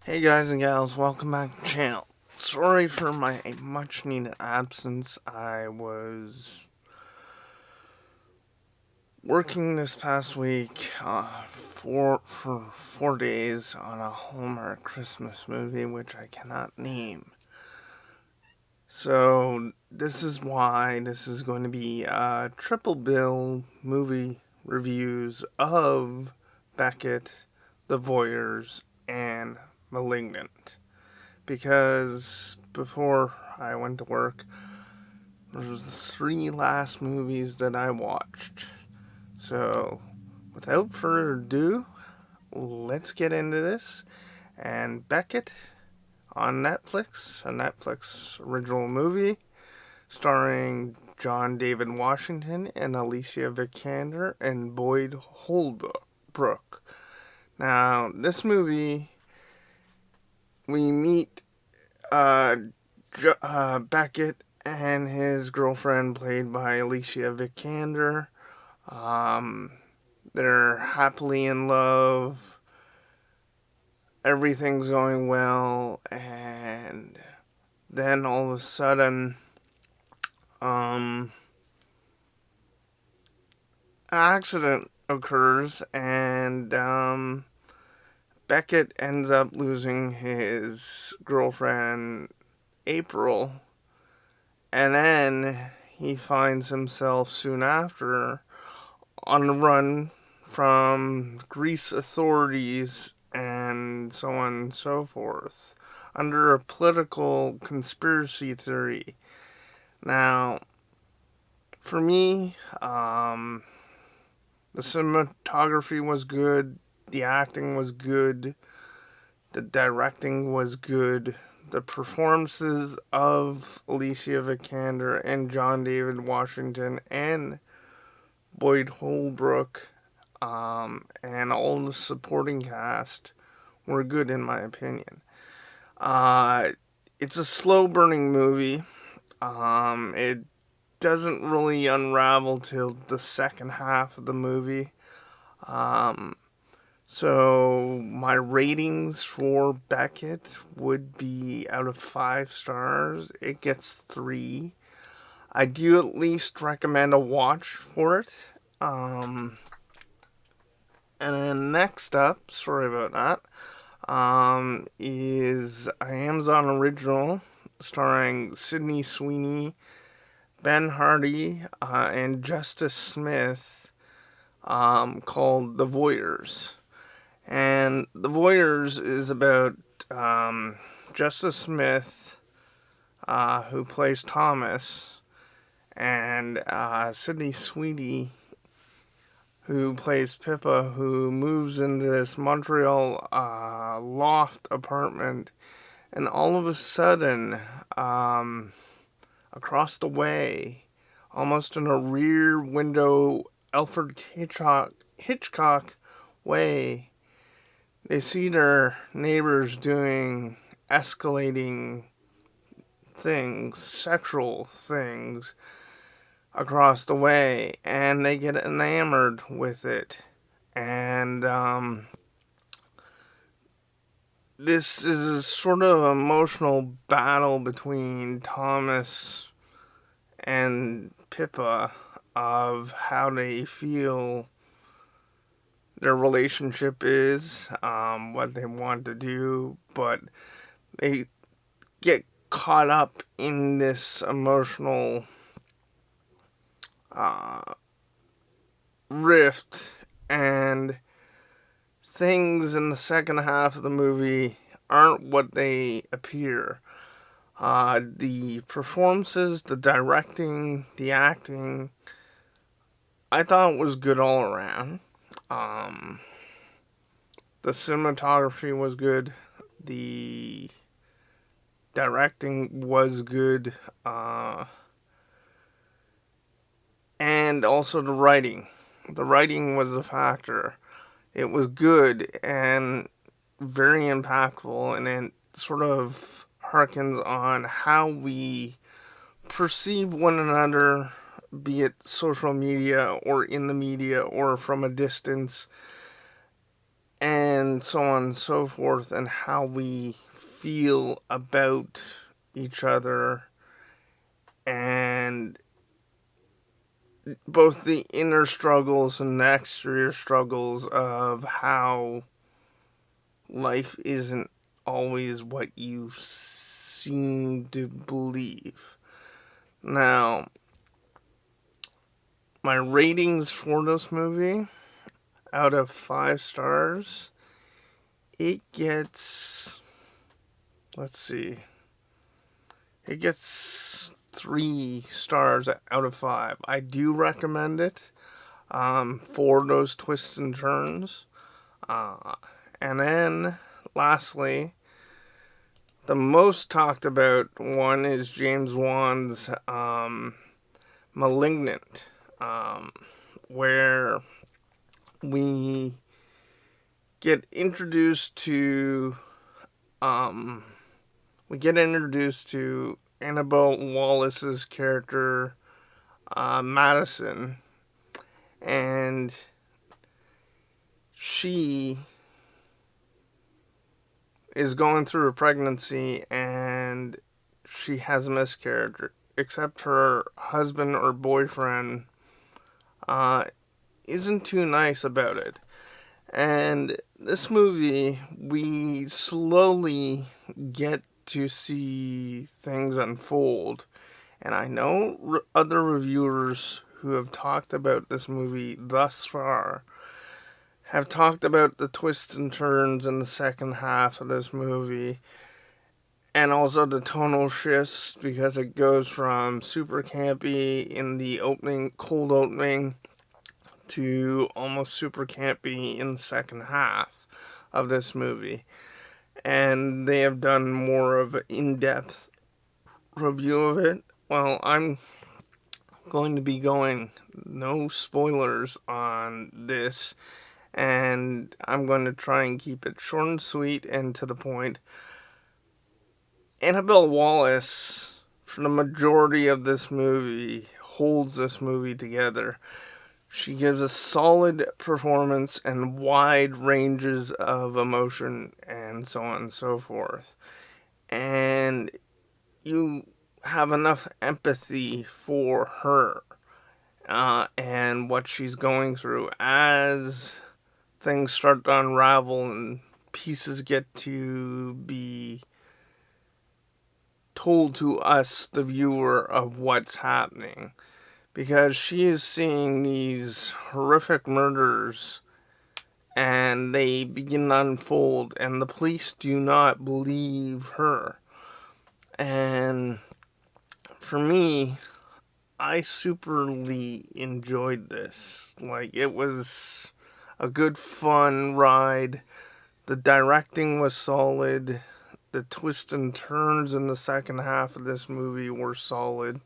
Hey guys and gals, welcome back to the channel. Sorry for my much needed absence. I was working this past week for 4 days on a Hallmark Christmas movie which I cannot name. So this is why this is going to be triple bill movie reviews of Beckett, The Voyeurs, and Malignant. Because before I went to work, those was the three last movies that I watched. So, without further ado, let's get into this. And Beckett on Netflix, a Netflix original movie starring John David Washington and Alicia Vikander and Boyd Holbrook. Now, this movie, we meet Beckett and his girlfriend, played by Alicia Vikander. They're happily in love. Everything's going well, and then all of a sudden, an accident occurs, and Beckett ends up losing his girlfriend, April, and then he finds himself soon after on the run from Greece authorities and so on and so forth under a political conspiracy theory. Now, for me, the cinematography was good, the acting was good, the directing was good. The performances of Alicia Vikander and John David Washington and Boyd Holbrook and all the supporting cast were good in my opinion. It's a slow burning movie. It doesn't really unravel till the second half of the movie. So my ratings for Beckett would be out of 5 stars. It gets 3. I do at least recommend a watch for it. And then next up, sorry about that, is an Amazon original starring Sydney Sweeney, Ben Hardy, and Justice Smith, called The Voyeurs. And The Voyeurs is about Justice Smith, who plays Thomas, and Sydney Sweeney, who plays Pippa, who moves into this Montreal loft apartment, and all of a sudden, across the way, almost in a rear window Alfred Hitchcock way, they see their neighbors doing escalating things, sexual things, across the way, and they get enamored with it. And this is a sort of emotional battle between Thomas and Pippa of how they feel their relationship is, what they want to do, but they get caught up in this emotional rift, and things in the second half of the movie aren't what they appear. The performances, the directing, the acting, I thought was good all around. The cinematography was good. The directing was good. And also the writing. The writing was a factor. It was good and very impactful, and it sort of harkens on how we perceive one another, be it social media or in the media or from a distance. and so on and so forth, and how we feel about each other, and both the inner struggles and the exterior struggles of how life isn't always what you seem to believe. Now, my ratings for this movie, out of 5 stars, it gets, let's see, it gets 3 stars out of 5. I do recommend it for those twists and turns. And then, lastly, the most talked about one is James Wan's Malignant, where we get introduced to Annabelle Wallis's character, Madison, and she is going through a pregnancy and she has a miscarriage, except her husband or boyfriend isn't too nice about it. And this movie, we slowly get to see things unfold. And I know other reviewers who have talked about this movie thus far have talked about the twists and turns in the second half of this movie, and also the tonal shifts, because it goes from super campy in the cold opening, to almost super campy in the second half of this movie. And they have done more of an in-depth review of it. Well, I'm going to be going no spoilers on this, and I'm going to try and keep it short and sweet and to the point. Annabelle Wallis, for the majority of this movie, holds this movie together. She gives a solid performance and wide ranges of emotion and so on and so forth. And you have enough empathy for her and what she's going through as things start to unravel and pieces get to be told to us, the viewer, of what's happening. Because she is seeing these horrific murders and they begin to unfold, and the police do not believe her. And for me, I superly enjoyed this. Like, it was a good fun ride. The directing was solid. The twists and turns in the second half of this movie were solid.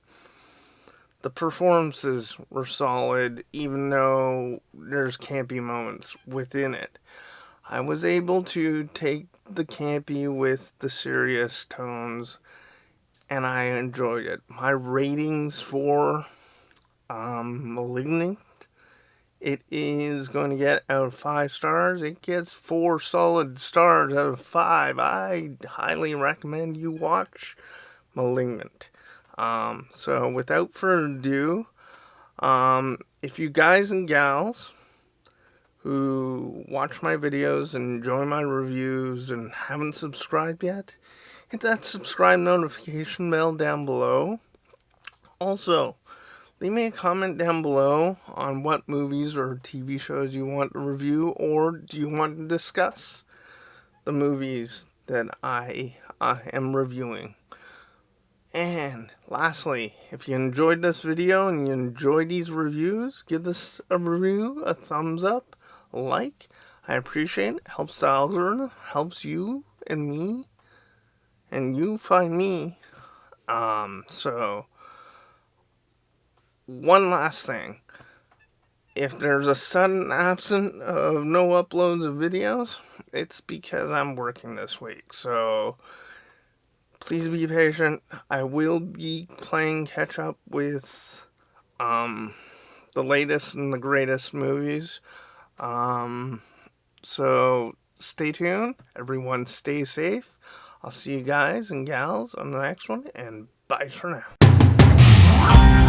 The performances were solid, even though there's campy moments within it. I was able to take the campy with the serious tones, and I enjoyed it. My ratings for Malignant, it is going to get, out of 5 stars, it gets 4 solid stars out of 5. I highly recommend you watch Malignant. So without further ado, if you guys and gals who watch my videos and enjoy my reviews and haven't subscribed yet, hit that subscribe notification bell down below. Also, leave me a comment down below on what movies or TV shows you want to review, or do you want to discuss the movies that I am reviewing. And lastly, if you enjoyed this video and you enjoyed these reviews, give this a review, a thumbs up, a like. I appreciate it. Helps the algorithm, helps you and me, and you find me. So, one last thing. If there's a sudden absence of no uploads of videos, it's because I'm working this week. So, please be patient. I will be playing catch up with the latest and the greatest movies. So stay tuned. Everyone stay safe. I'll see you guys and gals on the next one, and bye for now.